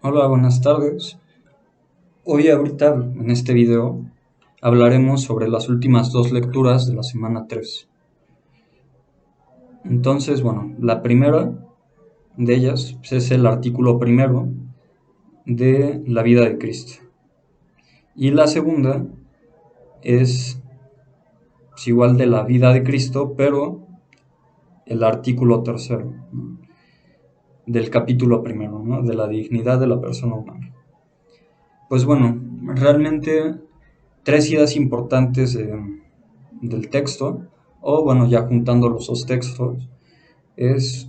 Hola, buenas tardes. Ahorita en este video hablaremos sobre las últimas dos lecturas de la semana 3. Entonces, la primera de ellas pues, es el artículo primero de la vida de Cristo. Y la segunda es pues, igual de la vida de Cristo, pero el artículo tercero, ¿no? Del capítulo primero, ¿no? De la dignidad de la persona humana. Pues realmente tres ideas importantes del texto, o ya juntando los dos textos, es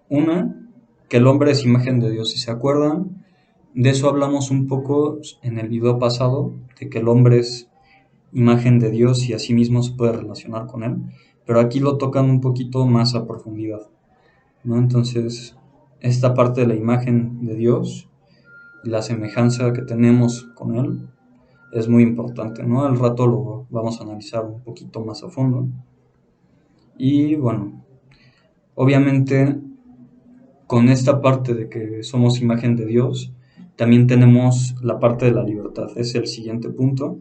una, que el hombre es imagen de Dios. Si se acuerdan, de eso hablamos un poco en el video pasado, de que el hombre es imagen de Dios y así mismo se puede relacionar con él, pero aquí lo tocan un poquito más a profundidad, ¿no? Entonces, esta parte de la imagen de Dios y la semejanza que tenemos con él es muy importante, ¿no? Al rato lo vamos a analizar un poquito más a fondo. Y obviamente con esta parte de que somos imagen de Dios, también tenemos la parte de la libertad. Es el siguiente punto,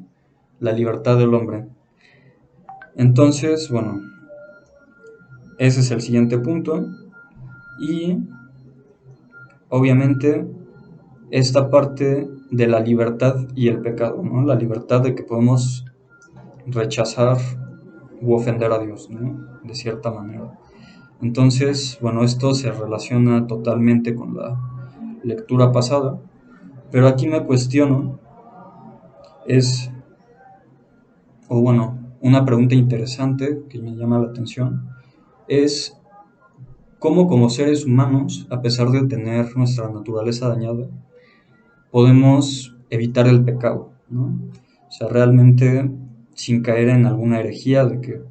la libertad del hombre. Entonces, ese es el siguiente punto. Y obviamente esta parte de la libertad y el pecado, ¿no? La libertad de que podemos rechazar u ofender a Dios, ¿no? De cierta manera. Entonces, esto se relaciona totalmente con la lectura pasada, pero aquí me cuestiono, es, una pregunta interesante que me llama la atención, es cómo como seres humanos, a pesar de tener nuestra naturaleza dañada, podemos evitar el pecado, ¿no? O sea, realmente sin caer en alguna herejía de que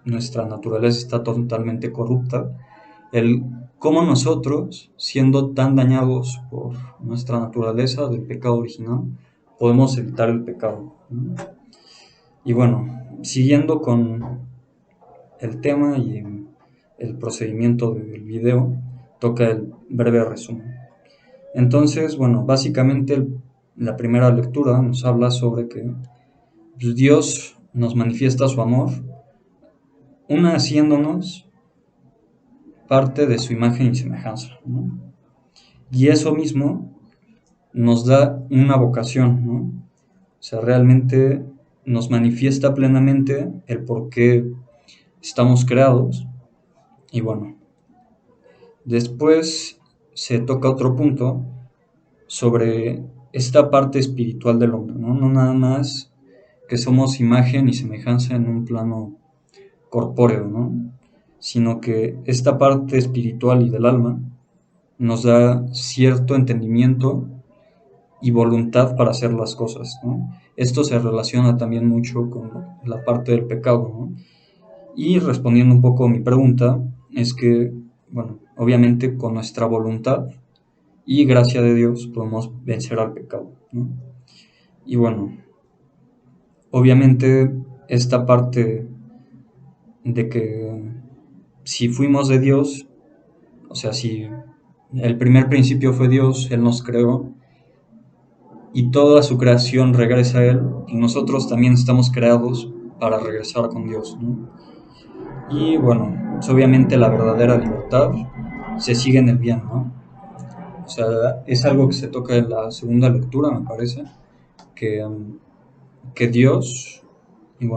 nuestra naturaleza está totalmente corrupta, el cómo nosotros, siendo tan dañados por nuestra naturaleza del pecado original, podemos evitar el pecado, ¿no? Y siguiendo con el tema y el procedimiento del video, toca el breve resumen. Entonces, básicamente la primera lectura nos habla sobre que pues, Dios nos manifiesta su amor, una haciéndonos parte de su imagen y semejanza, ¿no? Y eso mismo nos da una vocación, ¿no? O sea, realmente nos manifiesta plenamente el por qué estamos creados. Y después se toca otro punto sobre esta parte espiritual del hombre, ¿no? No nada más que somos imagen y semejanza en un plano corpóreo, ¿no? Sino que esta parte espiritual y del alma nos da cierto entendimiento y voluntad para hacer las cosas, ¿no? Esto se relaciona también mucho con la parte del pecado, ¿no? Y respondiendo un poco a mi pregunta, es que, obviamente con nuestra voluntad y gracia de Dios podemos vencer al pecado, ¿no? Y obviamente esta parte de que si fuimos de Dios, o sea, si el primer principio fue Dios, Él nos creó, y toda su creación regresa a Él, y nosotros también estamos creados para regresar con Dios, ¿no? Y pues obviamente la verdadera libertad se sigue en el bien, ¿no? O sea, es algo que se toca en la segunda lectura, me parece, que, que Dios, y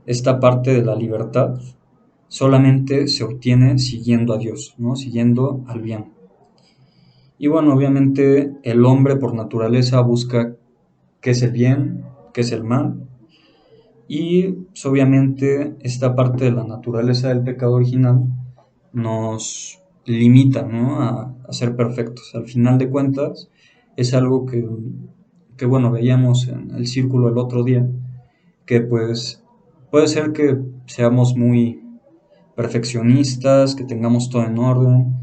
esta parte de la libertad solamente se obtiene siguiendo a Dios, ¿no? Siguiendo al bien. Y obviamente el hombre por naturaleza busca qué es el bien, qué es el mal, y pues, obviamente esta parte de la naturaleza del pecado original nos limita, ¿no? a ser perfectos. Al final de cuentas es algo que veíamos en el círculo el otro día, que pues puede ser que seamos muy perfeccionistas, que tengamos todo en orden,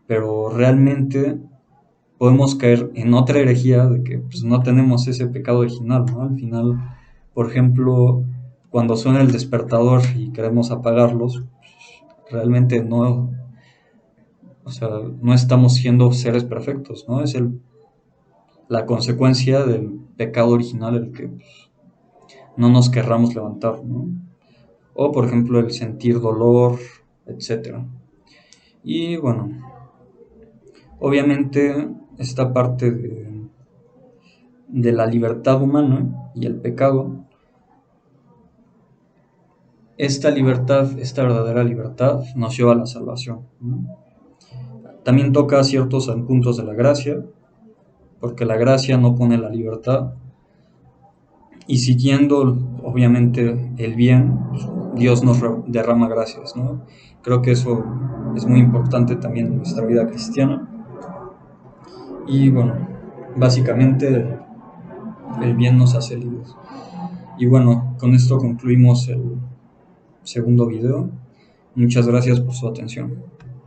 pero realmente podemos caer en otra herejía de que pues, no tenemos ese pecado original, ¿no? Al final, por ejemplo, cuando suena el despertador y queremos apagarlos, realmente no, O sea, no estamos siendo seres perfectos, ¿no? Es la consecuencia del pecado original el que no nos querramos levantar, ¿no? O, por ejemplo, el sentir dolor, etcétera. Y bueno, obviamente esta parte de la libertad humana y el pecado, esta libertad, esta verdadera libertad, nos lleva a la salvación, ¿no? También toca ciertos puntos de la gracia, porque la gracia no pone la libertad, y siguiendo obviamente el bien, Dios nos derrama gracias, ¿no? Creo que eso es muy importante también en nuestra vida cristiana. Y bueno, básicamente el bien nos hace libres. Y bueno, con esto concluimos el segundo video. Muchas gracias por su atención.